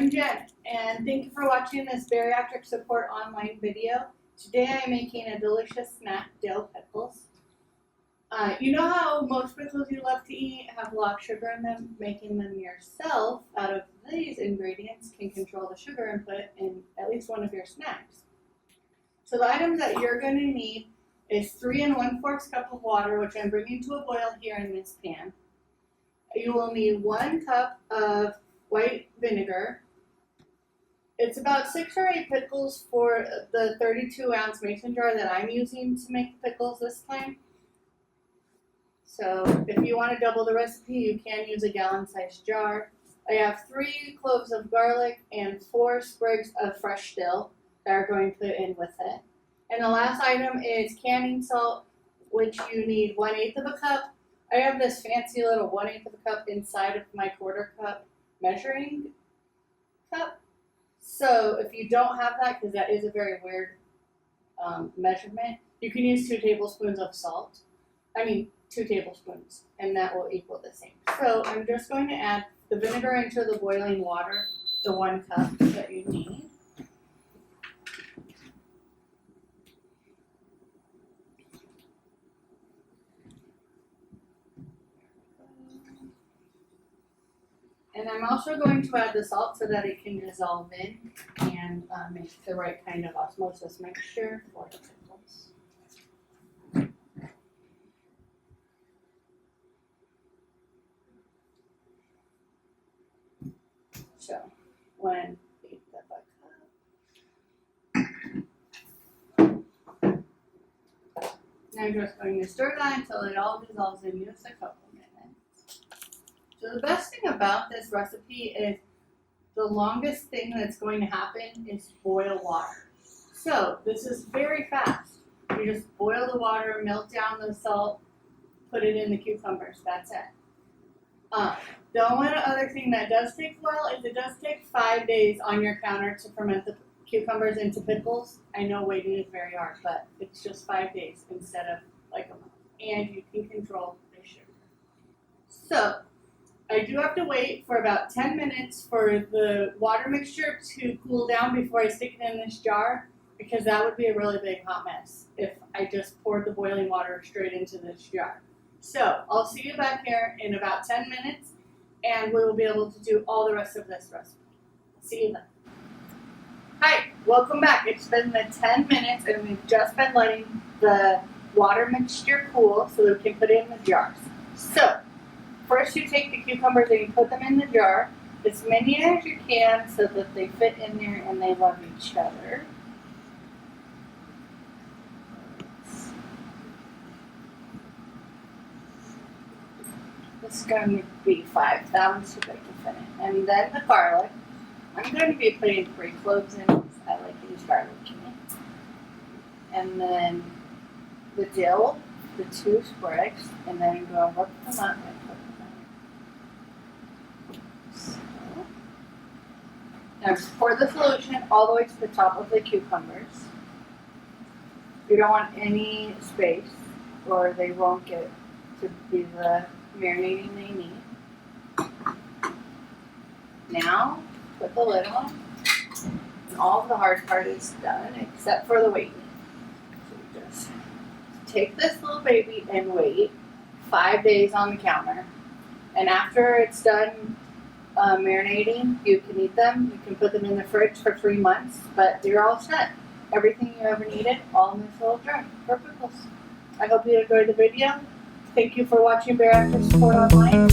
I'm Jen, and thank you for watching this bariatric support online video. Today I'm making a delicious snack, dill pickles. You know how most pickles you love to eat have a lot of sugar in them? Making them yourself out of these ingredients can control the sugar input in at least one of your snacks. So the items that you're going to need is 3 1/4 cup of water, which I'm bringing to a boil here in this pan. You will need 1 cup of white vinegar. It's about 6 or 8 pickles for the 32-ounce mason jar that I'm using to make the pickles this time. So if you want to double the recipe, you can use a gallon-sized jar. I have 3 cloves of garlic and 4 sprigs of fresh dill that are going to put in with it. And the last item is canning salt, which you need 1/8 of a cup. I have this fancy little 1/8 of a cup inside of my 1/4 cup measuring cup. So if you don't have that, because that is a very weird measurement, you can use 2 tablespoons of salt. 2 tablespoons, and that will equal the same. So I'm just going to add the vinegar into the boiling water, the 1 cup that you need. And I'm also going to add the salt so that it can dissolve in and make the right kind of osmosis mixture for the pickles. So, 1/8 of a cup. Now I'm just going to stir that until it all dissolves in just a couple minutes. So the best thing about this recipe is the longest thing that's going to happen is boil water. So this is very fast. You just boil the water, melt down the salt, put it in the cucumbers. That's it. The only other thing that does take a while is it does take 5 days on your counter to ferment the cucumbers into pickles. I know waiting is very hard, but it's just 5 days instead of like a month. And you can control the sugar. So I do have to wait for about 10 minutes for the water mixture to cool down before I stick it in this jar, because that would be a really big hot mess if I just poured the boiling water straight into this jar. So I'll see you back here in about 10 minutes, and we will be able to do all the rest of this recipe. See you then. Hi, welcome back. It's been the 10 minutes, and we've just been letting the water mixture cool so that we can put it in the jars. So first you take the cucumbers and you put them in the jar, as many as you can so that they fit in there and they love each other. This is going to be 5. That one's too big to fit in. And then the garlic. I'm going to be putting 3 cloves in because I like to use garlic in it. And then the dill, the 2 sprigs, and then I'm going to look them up and put them in. So, now just pour the solution all the way to the top of the cucumbers. You don't want any space or they won't get to be the marinating they need. Now, put the lid on, and all of the hard part is done except for the waiting. So you just take this little baby and wait 5 days on the counter, and after it's done marinating, you can eat them. You can put them in the fridge for 3 months, but you're all set. Everything you ever needed, all in this little jar for pickles. I hope you enjoyed the video. Thank you for watching Bariatric Support Online.